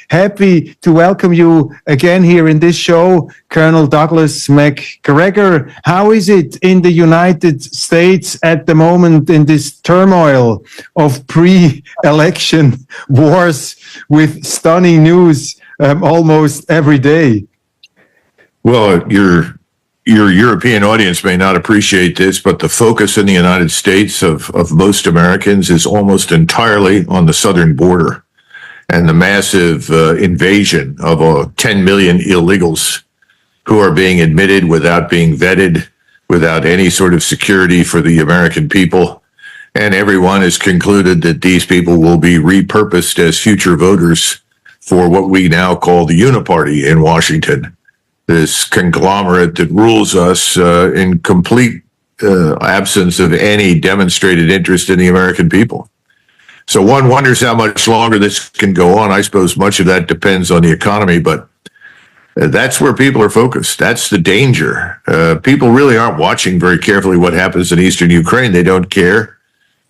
happy to welcome you again here in this show, Colonel Douglas Macgregor. How is it in the United States at the moment in this turmoil of pre-election wars with stunning news almost every day? Well, your European audience may not appreciate this, but the focus in the United States of most Americans is almost entirely on the southern border and the massive invasion of 10 million illegals who are being admitted without being vetted, without any sort of security for the American people. And everyone has concluded that these people will be repurposed as future voters for what we now call the Uniparty in Washington. This conglomerate that rules us in complete absence of any demonstrated interest in the American people. So one wonders how much longer this can go on. I suppose much of that depends on the economy, but that's where people are focused. That's the danger. People really aren't watching very carefully what happens in eastern Ukraine. They don't care.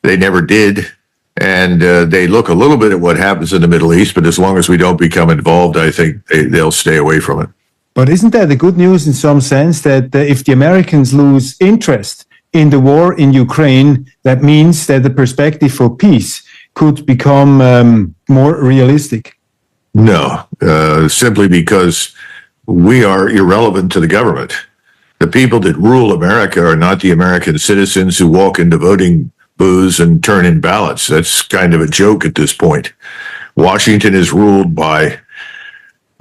They never did. And they look a little bit at what happens in the Middle East, but as long as we don't become involved, I think they'll stay away from it. But isn't that the good news in some sense that if the Americans lose interest in the war in Ukraine, that means that the perspective for peace could become more realistic? No, simply because we are irrelevant to the government. The people that rule America are not the American citizens who walk into voting booths and turn in ballots. That's kind of a joke at this point. Washington is ruled by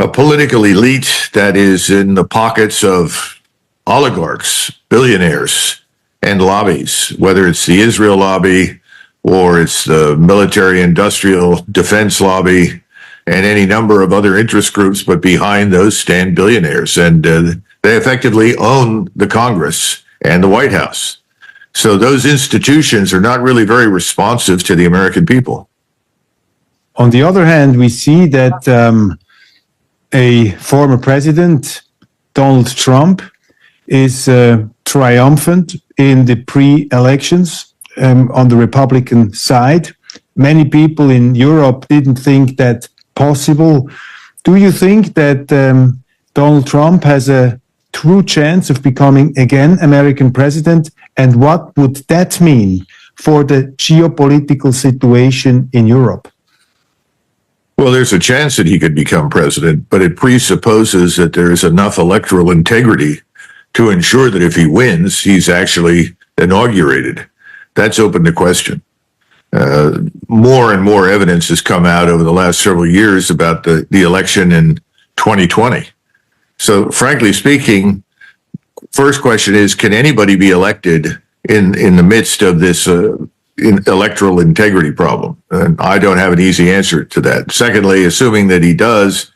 a political elite that is in the pockets of oligarchs, billionaires, and lobbies, whether it's the Israel lobby or it's the military-industrial defense lobby and any number of other interest groups, but behind those stand billionaires. And they effectively own the Congress and the White House. So those institutions are not really very responsive to the American people. On the other hand, we see that a former president, Donald Trump, is triumphant in the pre-elections on the Republican side. Many people in Europe didn't think that possible. Do you think that Donald Trump has a true chance of becoming again American president? And what would that mean for the geopolitical situation in Europe? Well, there's a chance that he could become president, but it presupposes that there is enough electoral integrity to ensure that if he wins, he's actually inaugurated. That's open to question. More and more evidence has come out over the last several years about the election in 2020. So frankly speaking, first question is, can anybody be elected in the midst of this electoral integrity problem? And I don't have an easy answer to that. Secondly, assuming that he does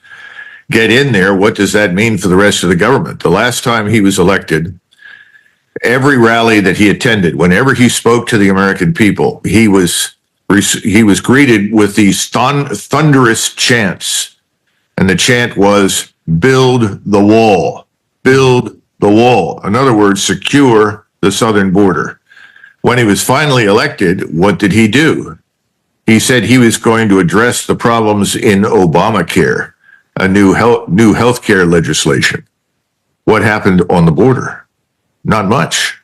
get in there, what does that mean for the rest of the government? The last time he was elected, every rally that he attended, whenever he spoke to the American people, he was greeted with these thunderous chants. And the chant was, build the wall, build the wall. In other words, secure the southern border. When he was finally elected, what did he do? He said he was going to address the problems in Obamacare, a new health care legislation. What happened on the border? Not much.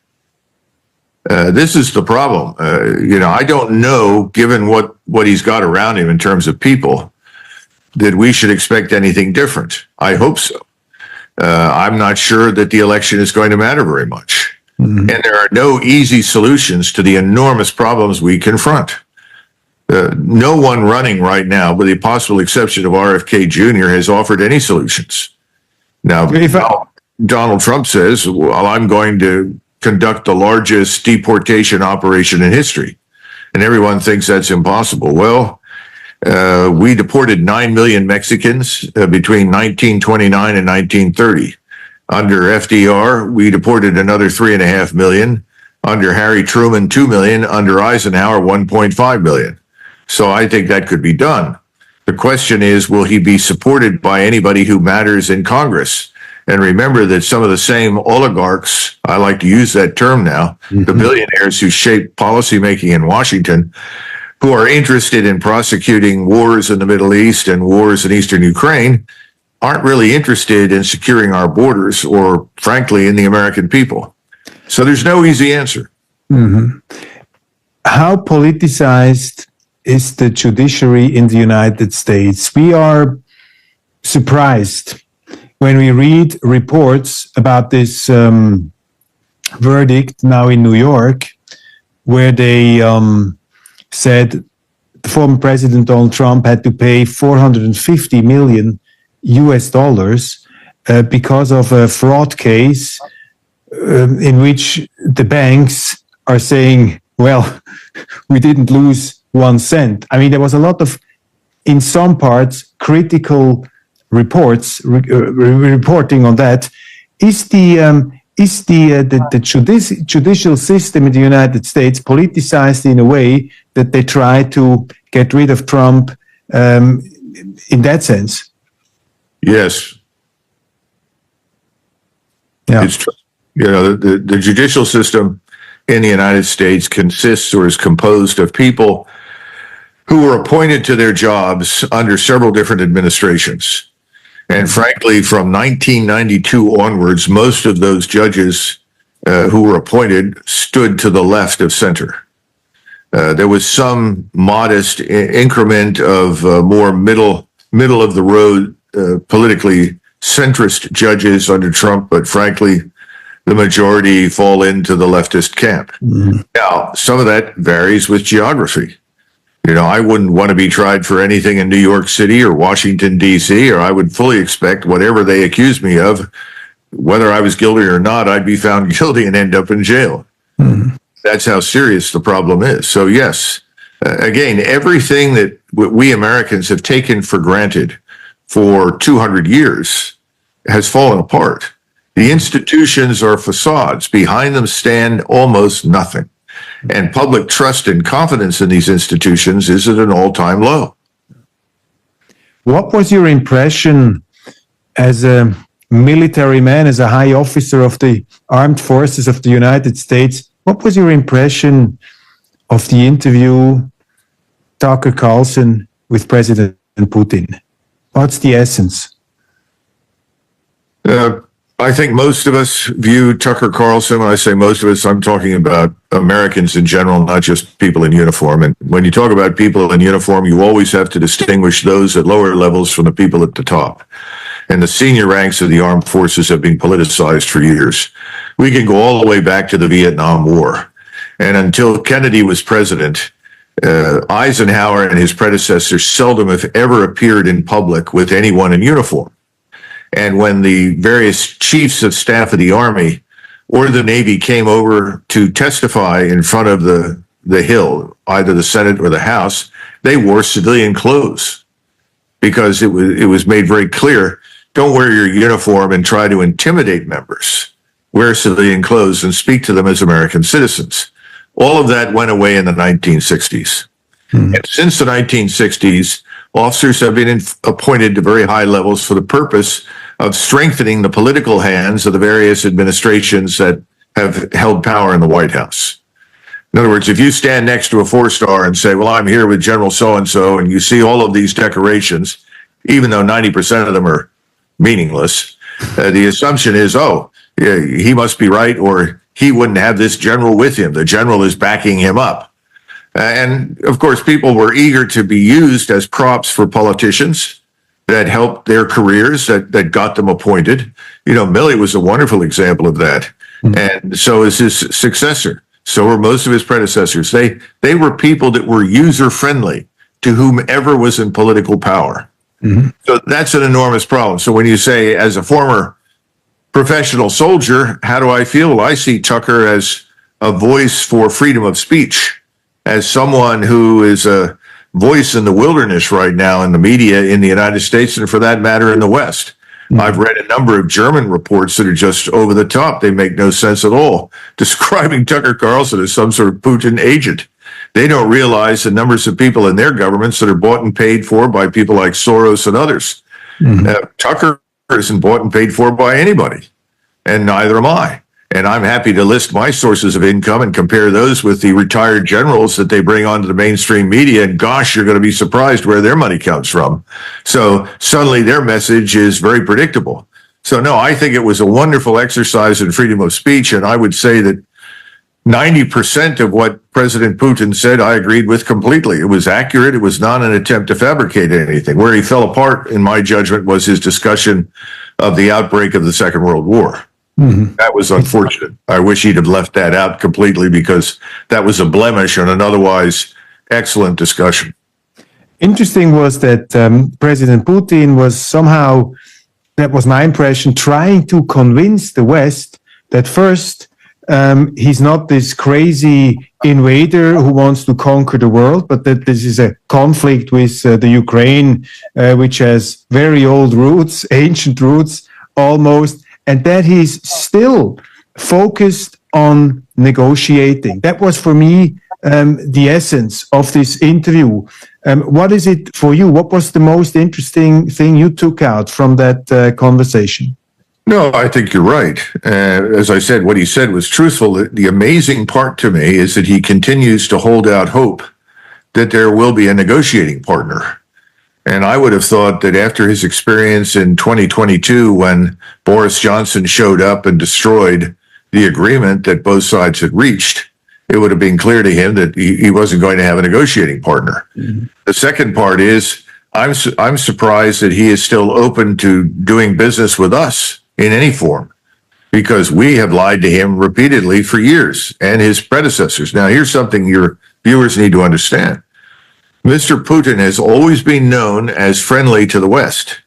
This is the problem. I don't know, given what he's got around him in terms of people, that we should expect anything different. I hope so. I'm not sure that the election is going to matter very much. Mm-hmm. And there are no easy solutions to the enormous problems we confront. No one running right now, with the possible exception of RFK Jr., has offered any solutions. Now, Donald Trump says, well, I'm going to conduct the largest deportation operation in history. And everyone thinks that's impossible. Well, we deported 9 million Mexicans between 1929 and 1930. Under FDR, we deported another 3.5 million. Under Harry Truman, 2 million. Under Eisenhower, 1.5 million. So I think that could be done. The question is, will he be supported by anybody who matters in Congress? And remember that some of the same oligarchs, I like to use that term now, the billionaires who shape policymaking in Washington, who are interested in prosecuting wars in the Middle East and wars in eastern Ukraine aren't really interested in securing our borders or, frankly, in the American people. So there's no easy answer. Mm-hmm. How politicized is the judiciary in the United States? We are surprised when we read reports about this verdict now in New York, where they said the former President Donald Trump had to pay 450 million US dollars because of a fraud case in which the banks are saying, well, we didn't lose 1 cent. I mean, there was a lot of, in some parts, critical reports reporting on that. Is the judicial system in the United States politicized in a way that they try to get rid of Trump in that sense? Yes. Yeah. It's true. You know, the judicial system in the United States consists or is composed of people who were appointed to their jobs under several different administrations. And frankly, from 1992 onwards, most of those judges who were appointed stood to the left of center. There was some modest increment of more middle of the road, politically centrist judges under Trump, but frankly, the majority fall into the leftist camp. Mm-hmm. Now, some of that varies with geography. You know, I wouldn't want to be tried for anything in New York City or Washington, D.C., or I would fully expect whatever they accuse me of, whether I was guilty or not, I'd be found guilty and end up in jail. Mm-hmm. That's how serious the problem is. So, yes, again, everything that we Americans have taken for granted for 200 years has fallen apart. The institutions are facades. Behind them stand almost nothing. And public trust and confidence in these institutions is at an all-time low. What was your impression as a military man, as a high officer of the armed forces of the United States? What was your impression of the interview, Tucker Carlson with President Putin? What's the essence? I think most of us view Tucker Carlson. When I say most of us, I'm talking about Americans in general, not just people in uniform. And when you talk about people in uniform, you always have to distinguish those at lower levels from the people at the top. And the senior ranks of the armed forces have been politicized for years. We can go all the way back to the Vietnam War. And until Kennedy was president, Eisenhower and his predecessors seldom, if ever, appeared in public with anyone in uniform. And when the various chiefs of staff of the Army or the Navy came over to testify in front of the Hill, either the Senate or the House, they wore civilian clothes because it was made very clear, don't wear your uniform and try to intimidate members. Wear civilian clothes and speak to them as American citizens. All of that went away in the 1960s. Hmm. And since the 1960s, officers have been appointed to very high levels for the purpose of strengthening the political hands of the various administrations that have held power in the White House. In other words, if you stand next to a 4-star and say, well, I'm here with General so-and-so, and you see all of these decorations, even though 90% of them are meaningless, the assumption is, oh, yeah, he must be right, or he wouldn't have this general with him. The general is backing him up. And of course, people were eager to be used as props for politicians that helped their careers, that got them appointed. You know, Milley was a wonderful example of that. Mm-hmm. And so is his successor. So were most of his predecessors. They were people that were user-friendly to whomever was in political power. Mm-hmm. So that's an enormous problem. So when you say, as a former professional soldier, how do I feel? Well, I see Tucker as a voice for freedom of speech, as someone who is a voice in the wilderness right now in the media in the United States, and for that matter, in the West. Mm-hmm. I've read a number of German reports that are just over the top. They make no sense at all, describing Tucker Carlson as some sort of Putin agent. They don't realize the numbers of people in their governments that are bought and paid for by people like Soros and others. Mm-hmm. Tucker isn't bought and paid for by anybody, and neither am I. And I'm happy to list my sources of income and compare those with the retired generals that they bring onto the mainstream media. And gosh, you're going to be surprised where their money comes from. So suddenly their message is very predictable. So no, I think it was a wonderful exercise in freedom of speech. And I would say that 90% of what President Putin said, I agreed with completely. It was accurate. It was not an attempt to fabricate anything. Where he fell apart, in my judgment, was his discussion of the outbreak of the Second World War. Mm-hmm. That was unfortunate. I wish he'd have left that out completely, because that was a blemish on an otherwise excellent discussion. Interesting was that President Putin was somehow, that was my impression, trying to convince the West that first, he's not this crazy invader who wants to conquer the world, but that this is a conflict with the Ukraine, which has very old roots, ancient roots almost, and that he's still focused on negotiating. That was for me the essence of this interview. What is it for you? What was the most interesting thing you took out from that conversation? No, I think you're right. As I said, what he said was truthful. The amazing part to me is that he continues to hold out hope that there will be a negotiating partner. And I would have thought that after his experience in 2022, when Boris Johnson showed up and destroyed the agreement that both sides had reached, it would have been clear to him that he wasn't going to have a negotiating partner. Mm-hmm. The second part is, I'm surprised that he is still open to doing business with us in any form, because we have lied to him repeatedly for years, and his predecessors. Now, here's something your viewers need to understand. Mr. Putin has always been known as friendly to the West,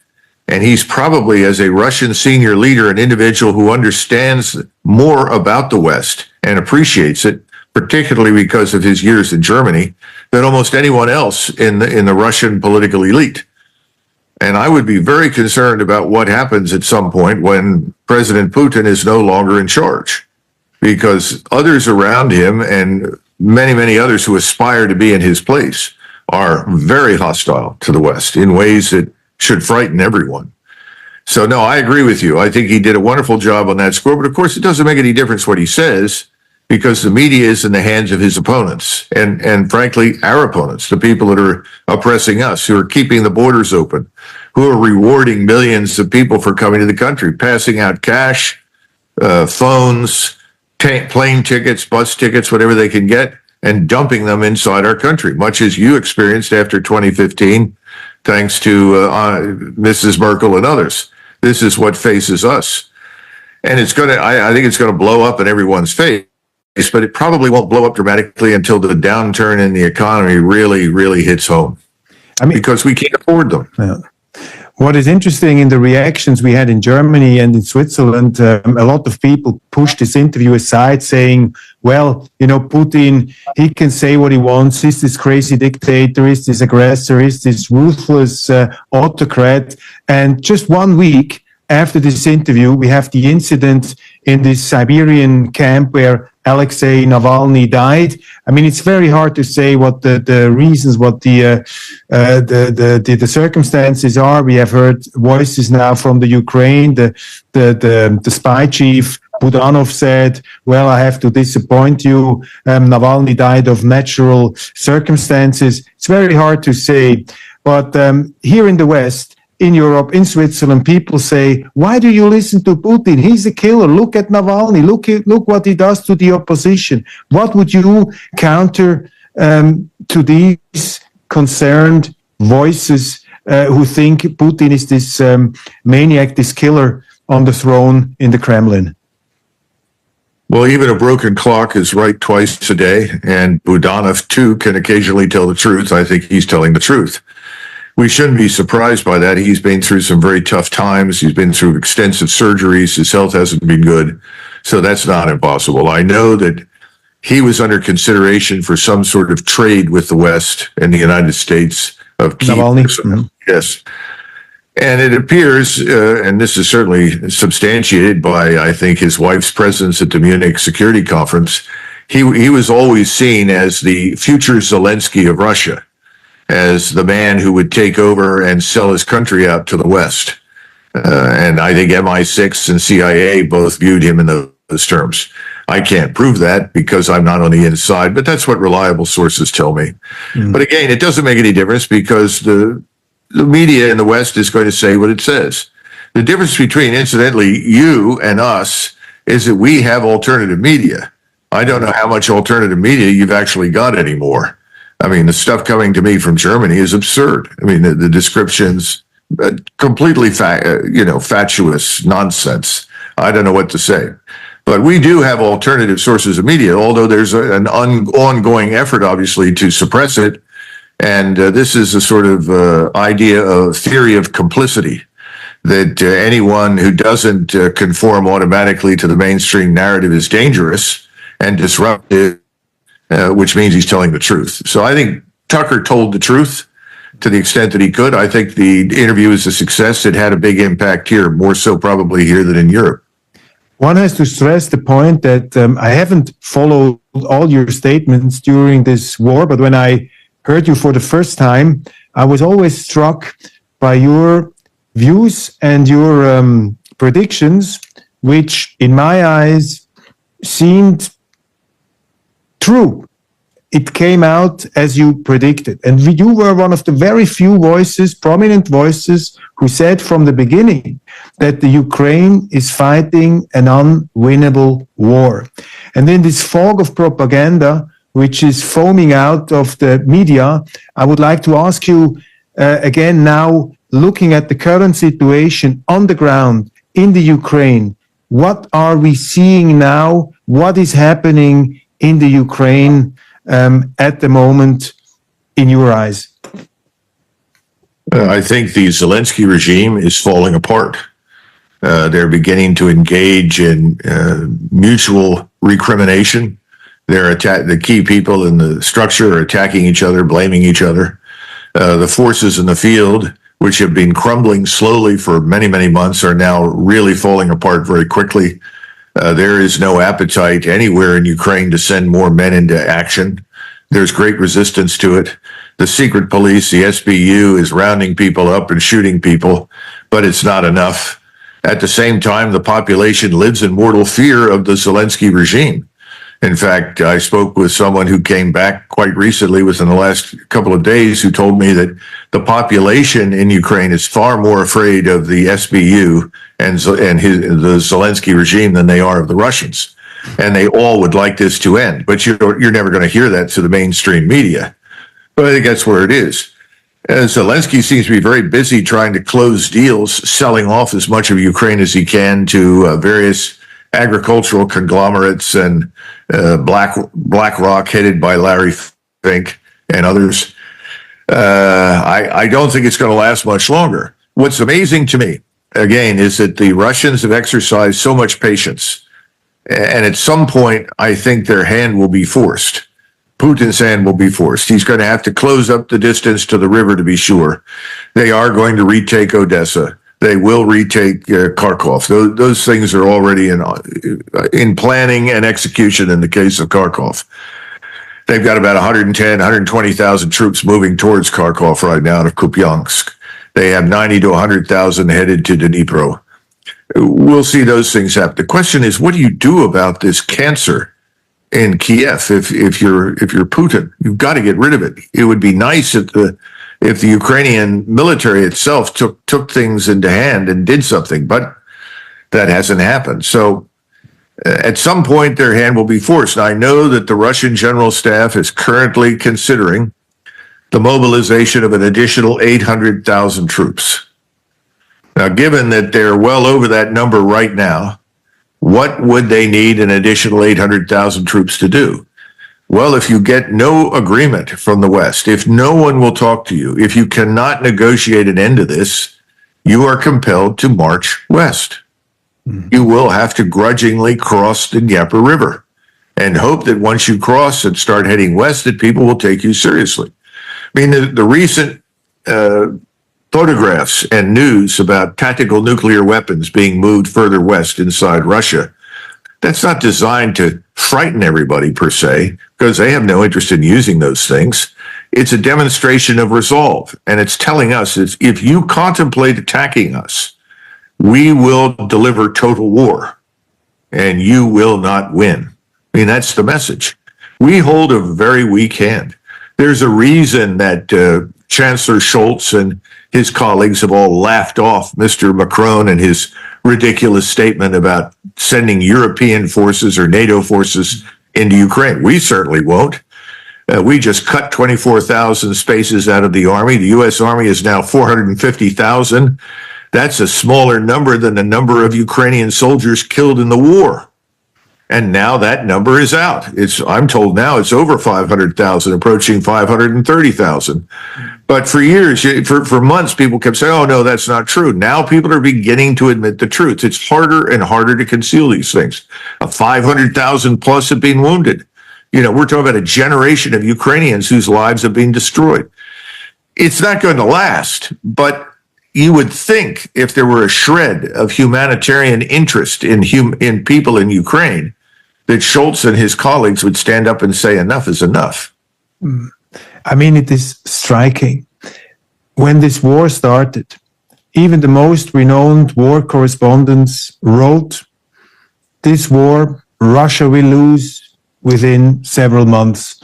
and he's probably, as a Russian senior leader, an individual who understands more about the West and appreciates it, particularly because of his years in Germany, than almost anyone else in the Russian political elite. And I would be very concerned about what happens at some point when President Putin is no longer in charge, because others around him and many, many others who aspire to be in his place are very hostile to the West in ways that should frighten everyone. So, no, I agree with you. I think he did a wonderful job on that score. But, of course, it doesn't make any difference what he says, because the media is in the hands of his opponents and frankly, our opponents, the people that are oppressing us, who are keeping the borders open, who are rewarding millions of people for coming to the country, passing out cash, phones, plane tickets, bus tickets, whatever they can get, and dumping them inside our country, much as you experienced after 2015, thanks to Mrs. Merkel and others. This is what faces us. And it's going to, I think it's going to blow up in everyone's face, but it probably won't blow up dramatically until the downturn in the economy really, really hits home. I mean, because we can't afford them. Yeah. What is interesting in the reactions we had in Germany and in Switzerland, a lot of people pushed this interview aside, saying, well, you know, Putin, he can say what he wants. He's this crazy dictator, he's this aggressor, he's this ruthless autocrat. And just 1 week after this interview, we have the incident in this Siberian camp where Alexei Navalny died. I mean, it's very hard to say what the reasons, what the circumstances are. We have heard voices now from the Ukraine. The spy chief Budanov said, "Well, I have to disappoint you. Navalny died of natural circumstances." It's very hard to say, but here in the West, in Europe, in Switzerland, people say, why do you listen to Putin? He's a killer. Look at Navalny. Look what he does to the opposition. What would you counter to these concerned voices who think Putin is this maniac, this killer on the throne in the Kremlin? Well, even a broken clock is right twice a day, and Budanov, too, can occasionally tell the truth. I think he's telling the truth. We shouldn't be surprised by that. He's been through some very tough times. He's been through extensive surgeries. His health hasn't been good. So that's not impossible. I know that he was under consideration for some sort of trade with the West and the United States of Navalny. Mm-hmm. Yes. And it appears, and this is certainly substantiated by, I think, his wife's presence at the Munich Security Conference, he was always seen as the future Zelensky of Russia, as the man who would take over and sell his country out to the West. And I think MI6 and CIA both viewed him in those terms. I can't prove that because I'm not on the inside, but that's what reliable sources tell me. But again, it doesn't make any difference because the media in the West is going to say what it says. The difference between, incidentally, you and us is that we have alternative media. I don't know how much alternative media you've actually got anymore. I mean, the stuff coming to me from Germany is absurd. I mean, the descriptions, completely fatuous nonsense. I don't know what to say. But we do have alternative sources of media, although there's an ongoing effort, obviously, to suppress it. And this is a sort of idea of theory of complicity, that anyone who doesn't conform automatically to the mainstream narrative is dangerous and disruptive, which means he's telling the truth. So I think Tucker told the truth to the extent that he could. I think the interview is a success. It had a big impact here, more so probably here than in Europe. One has to stress the point that I haven't followed all your statements during this war, but when I heard you for the first time, I was always struck by your views and your predictions, which in my eyes seemed true. It came out as you predicted. And you were one of the very few voices, prominent voices, who said from the beginning that the Ukraine is fighting an unwinnable war. And in this fog of propaganda, which is foaming out of the media, I would like to ask you again now, looking at the current situation on the ground in the Ukraine, what are we seeing now? What is happening in the Ukraine at the moment, in your eyes? I think the Zelensky regime is falling apart. They're beginning to engage in mutual recrimination. The key people in the structure are attacking each other, blaming each other. The forces in the field, which have been crumbling slowly for many, many months, are now really falling apart very quickly. There is no appetite anywhere in Ukraine to send more men into action. There's great resistance to it. The secret police, the SBU, is rounding people up and shooting people, but it's not enough. At the same time, the population lives in mortal fear of the Zelensky regime. In fact, I spoke with someone who came back quite recently, within the last couple of days, who told me that the population in Ukraine is far more afraid of the SBU and the Zelensky regime than they are of the Russians. And they all would like this to end. But you're never going to hear that to the mainstream media. But I think that's where it is. Zelensky seems to be very busy trying to close deals, selling off as much of Ukraine as he can to various agricultural conglomerates and BlackRock, headed by Larry Fink and others. I don't think it's going to last much longer. What's amazing to me, again, is that the Russians have exercised so much patience. And at some point, I think their hand will be forced. Putin's hand will be forced. He's going to have to close up the distance to the river to be sure. They are going to retake Odessa. They will retake Kharkov. Those things are already in planning and execution in the case of Kharkov. They've got about 110, 120,000 troops moving towards Kharkov right now out of Kupiansk. They have 90 to 100,000 headed to Dnipro. We'll see those things happen. The question is, what do you do about this cancer in Kiev if you're Putin? You've got to get rid of it. It would be nice if the Ukrainian military itself took things into hand and did something, but that hasn't happened. So at some point, their hand will be forced. Now, I know that the Russian General Staff is currently considering the mobilization of an additional 800,000 troops. Now, given that they're well over that number right now, what would they need an additional 800,000 troops to do? Well, if you get no agreement from the West, if no one will talk to you, if you cannot negotiate an end to this, you are compelled to march west. You will have to grudgingly cross the Dnieper River and hope that once you cross and start heading west, that people will take you seriously. I mean, the recent photographs and news about tactical nuclear weapons being moved further west inside Russia, that's not designed to frighten everybody per se, because they have no interest in using those things. It's a demonstration of resolve. And it's telling us that if you contemplate attacking us, we will deliver total war. and you will not win. I mean, that's the message. We hold a very weak hand. There's a reason that Chancellor Scholz and his colleagues have all laughed off Mr. Macron and his ridiculous statement about sending European forces or NATO forces into Ukraine. We certainly won't. We just cut 24,000 spaces out of the Army. The U.S. Army is now 450,000. That's a smaller number than the number of Ukrainian soldiers killed in the war. And now that number is out. I'm told now it's over 500,000, approaching 530,000. But for years, for months, people kept saying, oh, no, that's not true. Now people are beginning to admit the truth. It's harder and harder to conceal these things. 500,000 plus have been wounded. We're talking about a generation of Ukrainians whose lives have been destroyed. It's not going to last, but you would think if there were a shred of humanitarian interest in people in Ukraine, that Scholz and his colleagues would stand up and say enough is enough. I mean, it is striking. When this war started, even the most renowned war correspondents wrote, this war, Russia will lose within several months.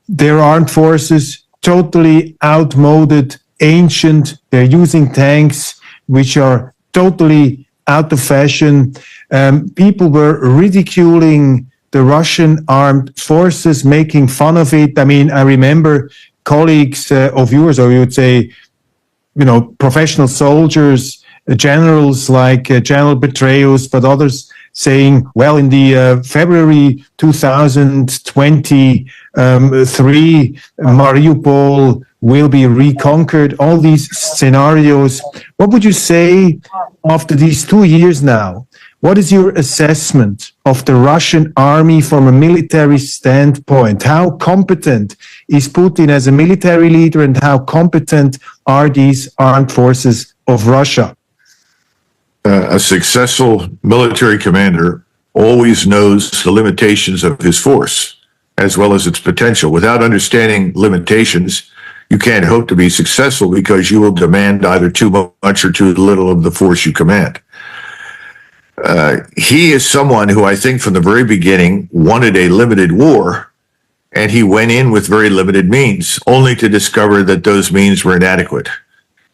Their armed forces, totally outmoded, ancient. They're using tanks which are totally out of fashion. People were ridiculing the Russian armed forces, making fun of it. I mean, I remember colleagues of yours, or you would say, professional soldiers, generals like General Petraeus, but others saying, well, in the February 2023, Mariupol will be reconquered, all these scenarios. What would you say after these 2 years now? What is your assessment of the Russian army from a military standpoint? How competent is Putin as a military leader, and how competent are these armed forces of Russia? A successful military commander always knows the limitations of his force as well as its potential. Without understanding limitations, you can't hope to be successful because you will demand either too much or too little of the force you command. He is someone who I think from the very beginning wanted a limited war, and he went in with very limited means, only to discover that those means were inadequate.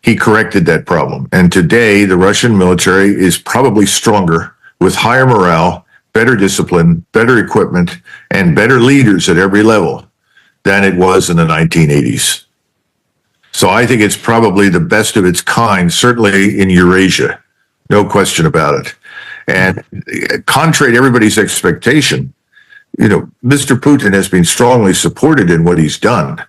He corrected that problem. And today, the Russian military is probably stronger, with higher morale, better discipline, better equipment, and better leaders at every level than it was in the 1980s. So I think it's probably the best of its kind, certainly in Eurasia. No question about it. And contrary to everybody's expectation, Mr. Putin has been strongly supported in what he's done.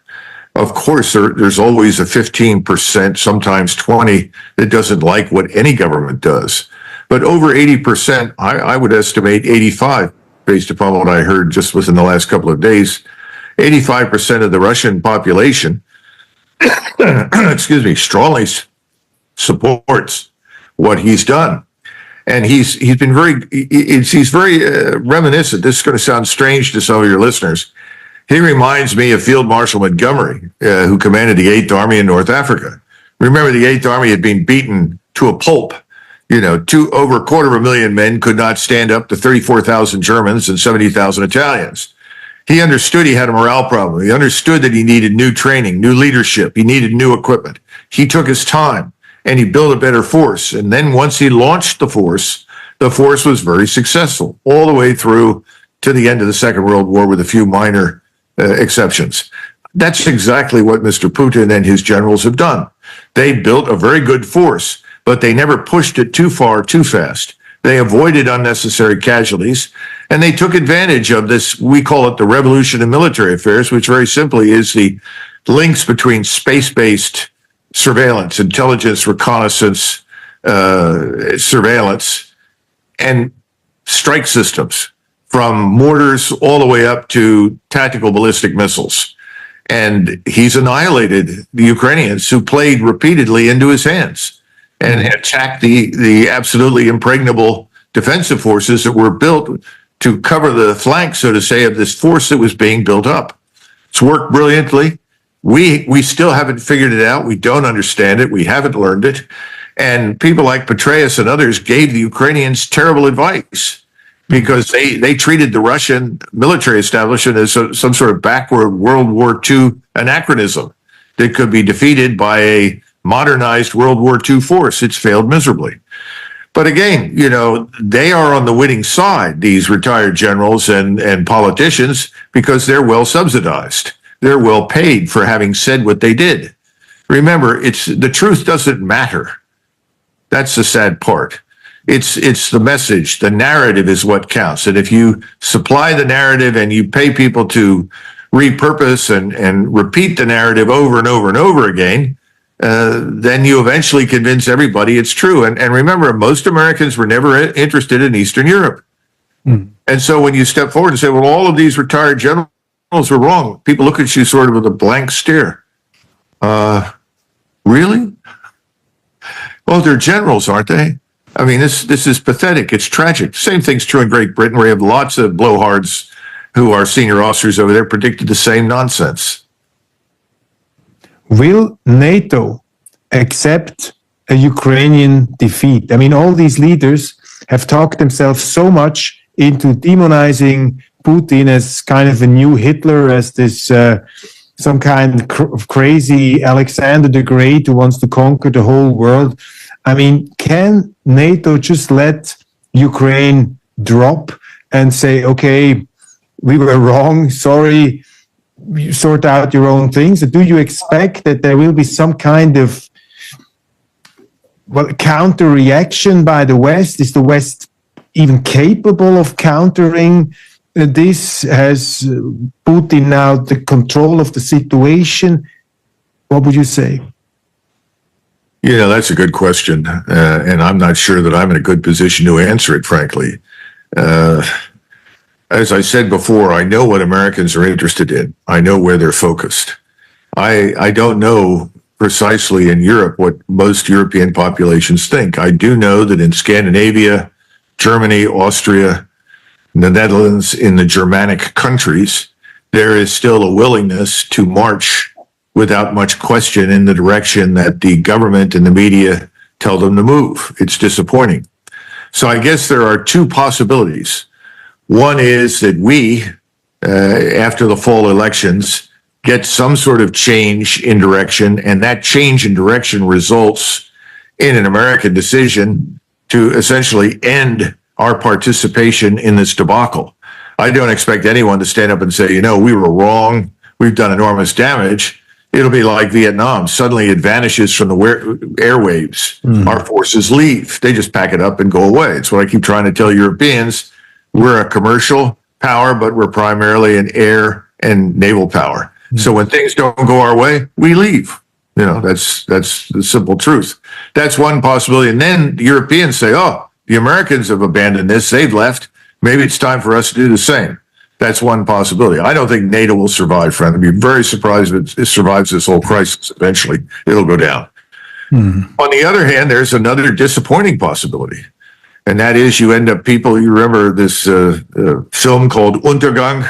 Of course, there's always a 15%, sometimes 20%, that doesn't like what any government does. But over 80%, I would estimate 85%, based upon what I heard just within the last couple of days, 85% of the Russian population, strongly supports what he's done. And he's been very reminiscent. This is going to sound strange to some of your listeners. He reminds me of Field Marshal Montgomery, who commanded the 8th Army in North Africa. Remember, the 8th Army had been beaten to a pulp. Over a 250,000 men could not stand up to 34,000 Germans and 70,000 Italians. He understood he had a morale problem. He understood that he needed new training, new leadership. He needed new equipment. He took his time, and he built a better force. And then once he launched the force was very successful all the way through to the end of the Second World War, with a few minor exceptions. That's exactly what Mr. Putin and his generals have done. They built a very good force, but they never pushed it too far, too fast. They avoided unnecessary casualties, and they took advantage of this. We call it the revolution in military affairs, which very simply is the links between space-based surveillance, intelligence, reconnaissance, surveillance, and strike systems, from mortars all the way up to tactical ballistic missiles. And he's annihilated the Ukrainians, who played repeatedly into his hands and attacked the absolutely impregnable defensive forces that were built to cover the flanks, so to say, of this force that was being built up. It's worked brilliantly. We still haven't figured it out. We don't understand it. We haven't learned it. And people like Petraeus and others gave the Ukrainians terrible advice. because they treated the Russian military establishment as some sort of backward World War II anachronism that could be defeated by a modernized World War II force. It's failed miserably. But again, they are on the winning side, these retired generals and politicians, because they're well subsidized. They're well paid for having said what they did. Remember, the truth doesn't matter. That's the sad part. It's the message. The narrative is what counts. And if you supply the narrative and you pay people to repurpose and repeat the narrative over and over and over again, then you eventually convince everybody it's true. And remember, most Americans were never interested in Eastern Europe. And so when you step forward and say, well, all of these retired generals were wrong, people look at you sort of with a blank stare. Really? Well, they're generals, aren't they? I mean, this is pathetic. It's tragic. Same thing's true in Great Britain, where you have lots of blowhards who are senior officers over there predicted the same nonsense. Will NATO accept a Ukrainian defeat? I mean, all these leaders have talked themselves so much into demonizing Putin as kind of a new Hitler, as this some kind of crazy Alexander the Great who wants to conquer the whole world. I mean, can NATO just let Ukraine drop and say, okay, we were wrong, sorry, you sort out your own things? Or do you expect that there will be some kind of counter reaction by the West? Is the West even capable of countering this? Has Putin now the control of the situation? What would you say? That's a good question. And I'm not sure that I'm in a good position to answer it, frankly. As I said before, I know what Americans are interested in. I know where they're focused. I don't know precisely in Europe what most European populations think. I do know that in Scandinavia, Germany, Austria, the Netherlands, in the Germanic countries, there is still a willingness to march without much question in the direction that the government and the media tell them to move. It's disappointing. So I guess there are two possibilities. One is that we, after the fall elections, get some sort of change in direction, and that change in direction results in an American decision to essentially end our participation in this debacle. I don't expect anyone to stand up and say, we were wrong, we've done enormous damage. It'll be like Vietnam. Suddenly it vanishes from the airwaves. Our forces leave. They just pack it up and go away. It's what I keep trying to tell Europeans. We're a commercial power, but we're primarily an air and naval power. So when things don't go our way, we leave. That's the simple truth. That's one possibility. And then the Europeans say, oh, the Americans have abandoned this. They've left. Maybe it's time for us to do the same. That's one possibility. I don't think NATO will survive, friend. I'd be very surprised if it survives this whole crisis. Eventually, it'll go down. On the other hand, there's another disappointing possibility. And that is you remember this film called Untergang.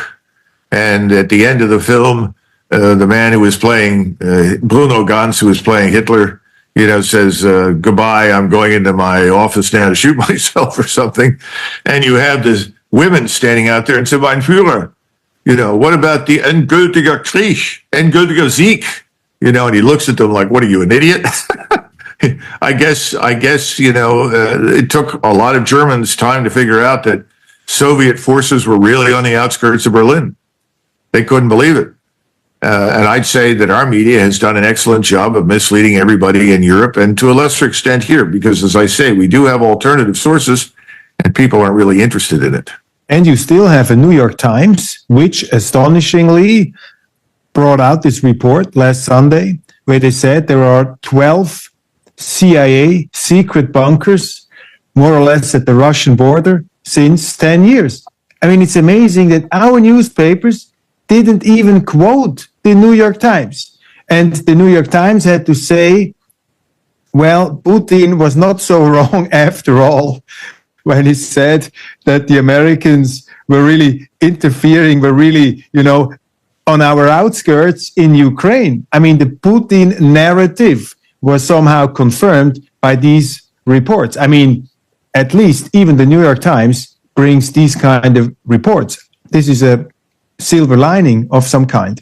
And at the end of the film, the man who was playing, Bruno Ganz, who was playing Hitler, says, goodbye, I'm going into my office now to shoot myself or something. And you have this women standing out there and say, Mein Führer, what about the endgültiger Krieg, endgültiger Sieg? And he looks at them like, what are you, an idiot? I guess, it took a lot of Germans time to figure out that Soviet forces were really on the outskirts of Berlin. They couldn't believe it. And I'd say that our media has done an excellent job of misleading everybody in Europe and to a lesser extent here, because as I say, we do have alternative sources and people aren't really interested in it. And you still have a New York Times, which astonishingly brought out this report last Sunday, where they said there are 12 CIA secret bunkers, more or less at the Russian border, since 10 years. I mean, it's amazing that our newspapers didn't even quote the New York Times. And the New York Times had to say, well, Putin was not so wrong after all, when he said that the Americans were really interfering, were really, on our outskirts in Ukraine. I mean, the Putin narrative was somehow confirmed by these reports. I mean, at least even the New York Times brings these kind of reports. This is a silver lining of some kind.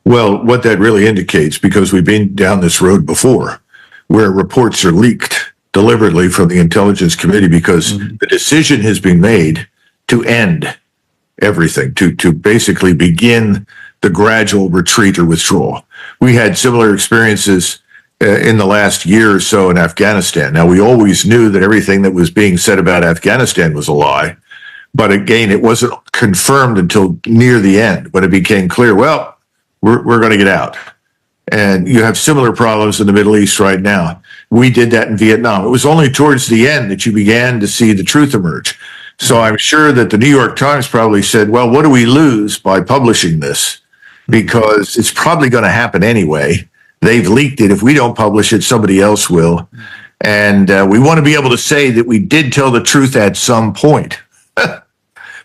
Well, what that really indicates, because we've been down this road before, where reports are leaked deliberately from the intelligence committee because the decision has been made to end everything, to basically begin the gradual retreat or withdrawal. We had similar experiences in the last year or so in Afghanistan. Now, we always knew that everything that was being said about Afghanistan was a lie, but again, it wasn't confirmed until near the end when it became clear, well, we're going to get out. And you have similar problems in the Middle East right now. We did that in Vietnam. It was only towards the end that you began to see the truth emerge. So I'm sure that the New York Times probably said, well, what do we lose by publishing this? Because it's probably going to happen anyway. They've leaked it. If we don't publish it, somebody else will. And we want to be able to say that we did tell the truth at some point.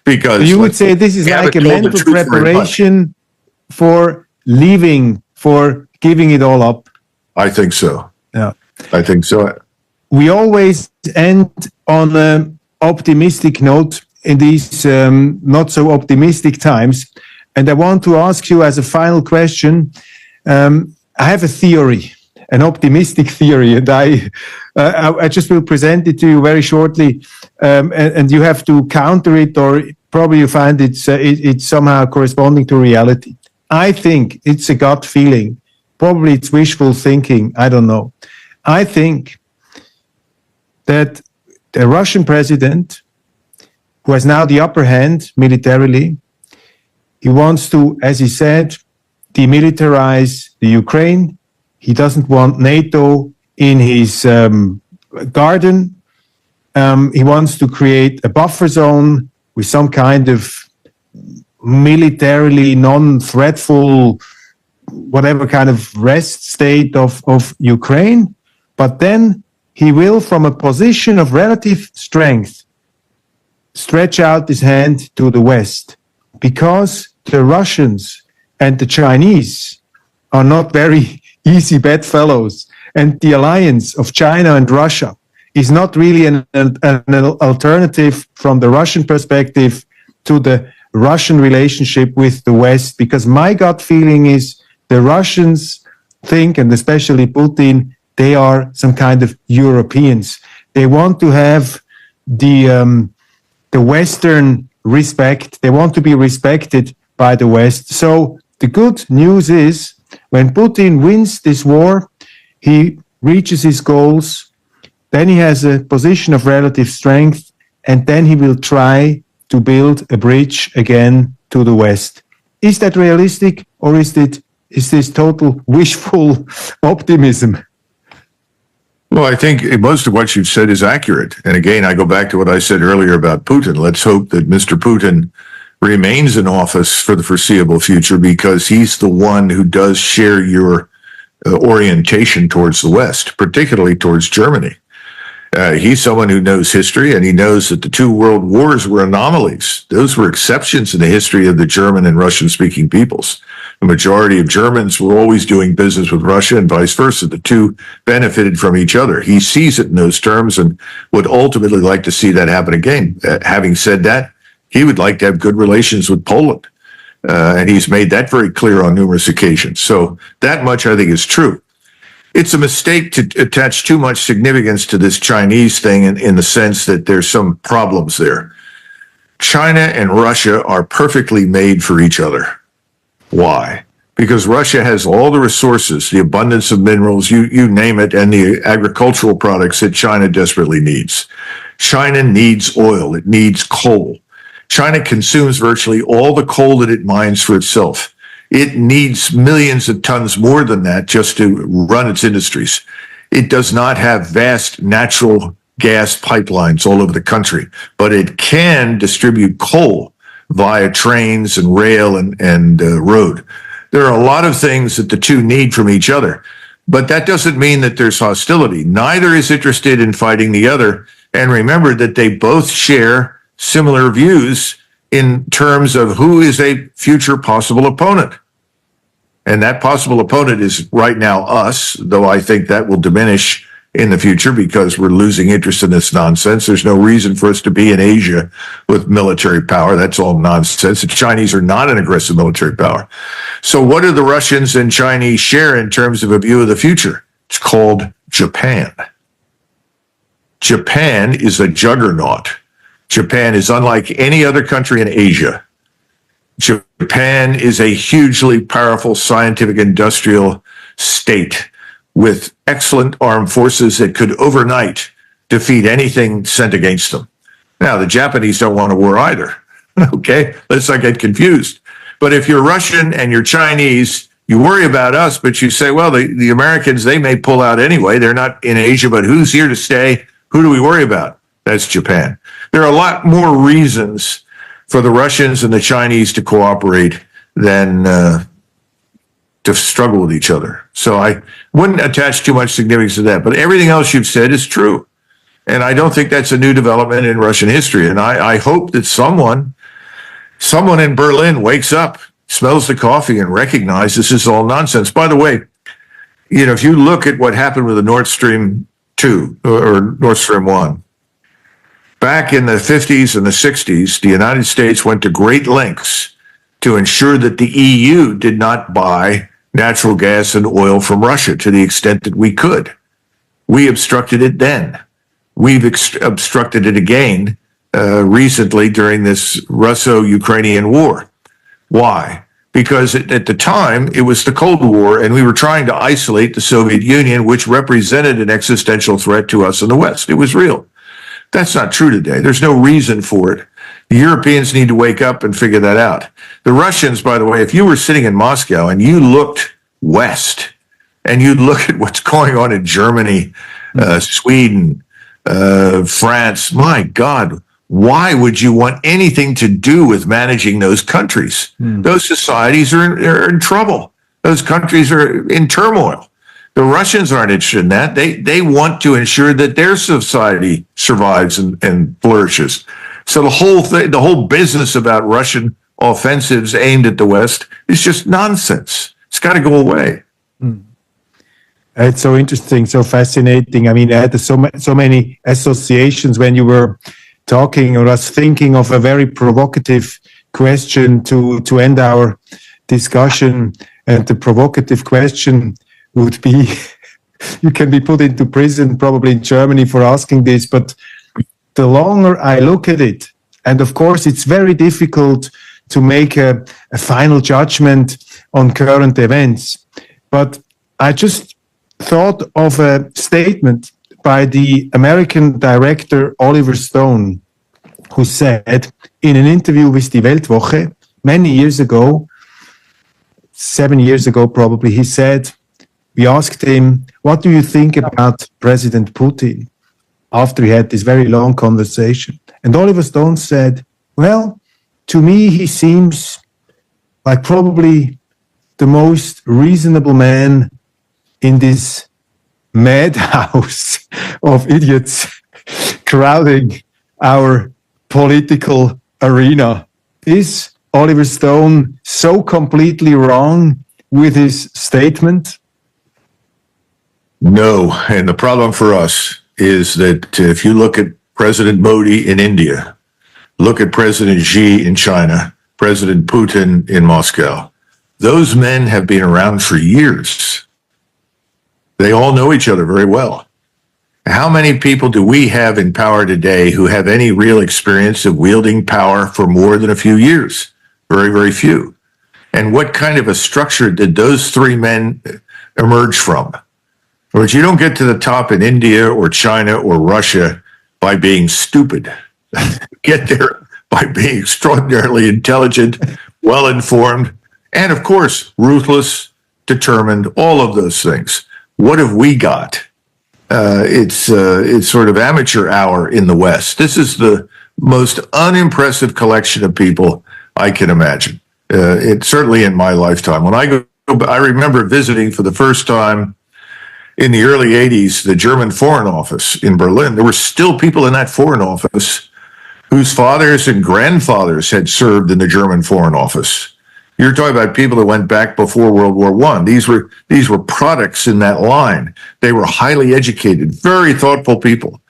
Because you would say this is like a mental preparation for leaving, for giving it all up. I think so. Yeah, I think so. We always end on an optimistic note in these not so optimistic times. And I want to ask you as a final question, I have a theory, an optimistic theory, and I just will present it to you very shortly, and you have to counter it, or probably you find it's somehow corresponding to reality. I think it's a gut feeling. Probably it's wishful thinking. I don't know. I think that the Russian president, who has now the upper hand militarily, he wants to, as he said, demilitarize the Ukraine. He doesn't want NATO in his garden. He wants to create a buffer zone with some kind of militarily non-threatful, whatever kind of rest state of Ukraine. But then he will, from a position of relative strength, stretch out his hand to the West, because the Russians and the Chinese are not very easy bedfellows. And the alliance of China and Russia is not really an alternative from the Russian perspective to the Russian relationship with the West, because my gut feeling is the Russians think, and especially Putin, they are some kind of Europeans. They want to have the Western respect. They want to be respected by the West. So the good news is, when Putin wins this war, he reaches his goals, then he has a position of relative strength, and then he will try to build a bridge again to the West. Is that realistic, or is this total wishful optimism? Well, I think most of what you've said is accurate. And again, I go back to what I said earlier about Putin. Let's hope that Mr. Putin remains in office for the foreseeable future, because he's the one who does share your orientation towards the West, particularly towards Germany. He's someone who knows history, and he knows that the two world wars were anomalies. Those were exceptions in the history of the German and Russian-speaking peoples. The majority of Germans were always doing business with Russia, and vice versa. The two benefited from each other. He sees it in those terms and would ultimately like to see that happen again. Having said that, he would like to have good relations with Poland. And he's made that very clear on numerous occasions. So that much, I think, is true. It's a mistake to attach too much significance to this Chinese thing in the sense that there's some problems there. China and Russia are perfectly made for each other. Why? Because Russia has all the resources, the abundance of minerals, you name it, and the agricultural products that China desperately needs. China needs oil. It needs coal. China consumes virtually all the coal that it mines for itself. It needs millions of tons more than that just to run its industries. It does not have vast natural gas pipelines all over the country, but it can distribute coal via trains and rail and road. There are a lot of things that the two need from each other, but that doesn't mean that there's hostility. Neither is interested in fighting the other. And remember that they both share similar views in terms of who is a future possible opponent. And that possible opponent is right now us, though I think that will diminish in the future because we're losing interest in this nonsense. There's no reason for us to be in Asia with military power. That's all nonsense. The Chinese are not an aggressive military power. So what do the Russians and Chinese share in terms of a view of the future? It's called Japan. Japan is a juggernaut. Japan is unlike any other country in Asia. Japan is a hugely powerful scientific industrial state with excellent armed forces that could overnight defeat anything sent against them. Now, the Japanese don't want a war either. Okay, let's not get confused. But if you're Russian and you're Chinese, you worry about us, but you say, well, the Americans, they may pull out anyway. They're not in Asia, but who's here to stay? Who do we worry about? That's Japan. There are a lot more reasons for the Russians and the Chinese to cooperate than to struggle with each other. So I wouldn't attach too much significance to that. But everything else you've said is true. And I don't think that's a new development in Russian history. And I hope that someone in Berlin wakes up, smells the coffee, and recognizes this is all nonsense. By the way, if you look at what happened with the Nord Stream 2 or Nord Stream 1, back in the 50s and the 60s, the United States went to great lengths to ensure that the EU did not buy natural gas and oil from Russia to the extent that we could. We obstructed it then. We've obstructed it again recently during this Russo-Ukrainian war. Why? Because at the time, it was the Cold War, and we were trying to isolate the Soviet Union, which represented an existential threat to us in the West. It was real. That's not true today. There's no reason for it. The Europeans need to wake up and figure that out. The Russians, by the way, if you were sitting in Moscow and you looked west and you'd look at what's going on in Germany, Sweden, France, my God, why would you want anything to do with managing those countries? Those societies are in trouble. Those countries are in turmoil. The Russians aren't interested in that. They want to ensure that their society survives and flourishes. So the whole business about Russian offensives aimed at the West is just nonsense. It's got to go away. It's so interesting, so fascinating. I mean, I had so many associations when you were talking, or I was thinking of a very provocative question to end our discussion. And the provocative question would be, you can be put into prison probably in Germany for asking this, but the longer I look at it, and of course it's very difficult to make a final judgment on current events, but I just thought of a statement by the American director Oliver Stone, who said in an interview with Die Weltwoche many years ago, 7 years ago probably, he said, we asked him, what do you think about President Putin? After he had this very long conversation. And Oliver Stone said, well, to me, he seems like probably the most reasonable man in this madhouse of idiots crowding our political arena. Is Oliver Stone so completely wrong with his statement? No, and the problem for us is that if you look at President Modi in India, look at President Xi in China, President Putin in Moscow, those men have been around for years. They all know each other very well. How many people do we have in power today who have any real experience of wielding power for more than a few years? Very, very few. And what kind of a structure did those three men emerge from? But you don't get to the top in India or China or Russia by being stupid. Get there by being extraordinarily intelligent, well-informed, and of course, ruthless, determined, all of those things. What have we got? It's sort of amateur hour in the West. This is the most unimpressive collection of people I can imagine. It's certainly in my lifetime. When I remember visiting for the first time in the early 80s, the German Foreign Office in Berlin. There were still people in that Foreign Office whose fathers and grandfathers had served in the German Foreign Office. You're talking about people that went back before World War I. These were products in that line. They were highly educated, very thoughtful people.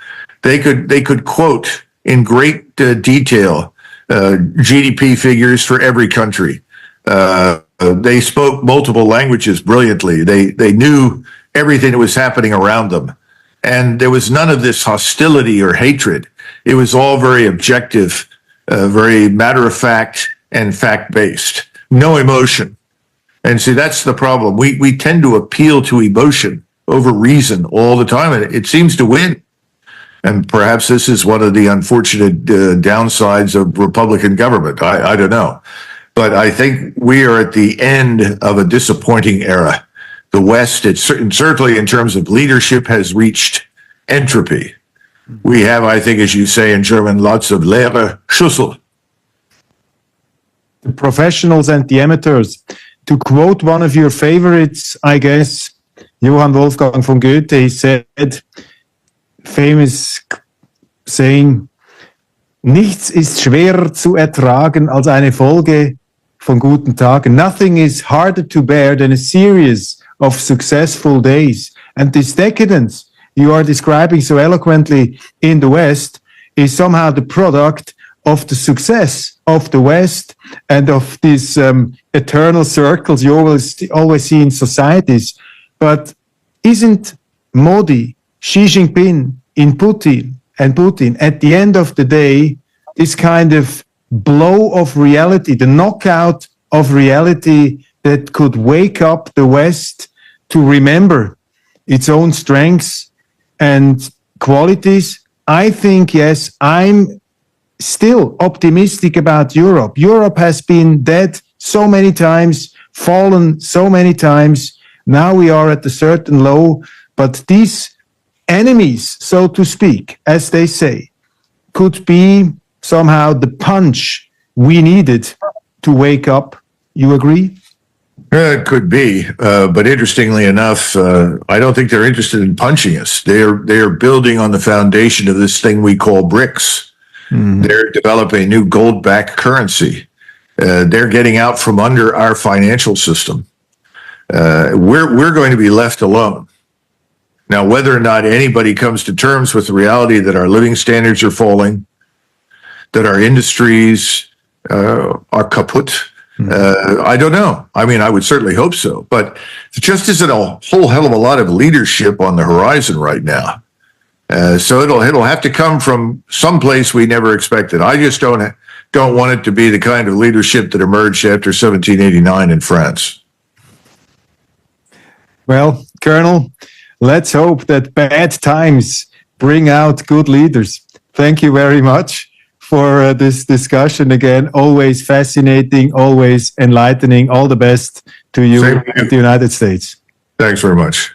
They could quote in great detail GDP figures for every country. They spoke multiple languages brilliantly. They knew everything that was happening around them. And there was none of this hostility or hatred. It was all very objective, very matter of fact and fact based. No emotion. And see, that's the problem. We tend to appeal to emotion over reason all the time, and it seems to win. And perhaps this is one of the unfortunate downsides of Republican government. I don't know. But I think we are at the end of a disappointing era. The West, certainly in terms of leadership, has reached entropy. We have, I think, as you say in German, lots of leere Schüssel. The professionals and the amateurs. To quote one of your favorites, I guess, Johann Wolfgang von Goethe, he said, famous saying, nichts ist schwerer zu ertragen als eine Folge von guten Tagen. Nothing is harder to bear than a series of successful days. And this decadence you are describing so eloquently in the West is somehow the product of the success of the West and of these eternal circles you always see in societies. But isn't Modi, Xi Jinping, Putin, at the end of the day, this kind of blow of reality, the knockout of reality that could wake up the West to remember its own strengths and qualities? I think, yes, I'm still optimistic about Europe. Europe has been dead so many times, fallen so many times. Now we are at a certain low, but these enemies, so to speak, as they say, could be somehow the punch we needed to wake up. You agree? It could be, but interestingly enough, I don't think they're interested in punching us. They are building on the foundation of this thing we call BRICS. Mm-hmm. They're developing a new gold-backed currency. They're getting out from under our financial system. We're going to be left alone. Now, whether or not anybody comes to terms with the reality that our living standards are falling, that our industries are kaput, I don't know. I mean, I would certainly hope so, but there just isn't a whole hell of a lot of leadership on the horizon right now. So it'll have to come from someplace we never expected. I just don't want it to be the kind of leadership that emerged after 1789 in France. Well, Colonel, let's hope that bad times bring out good leaders. Thank you very much for this discussion again. Always fascinating, always enlightening. All the best to you and the United States. Thanks very much.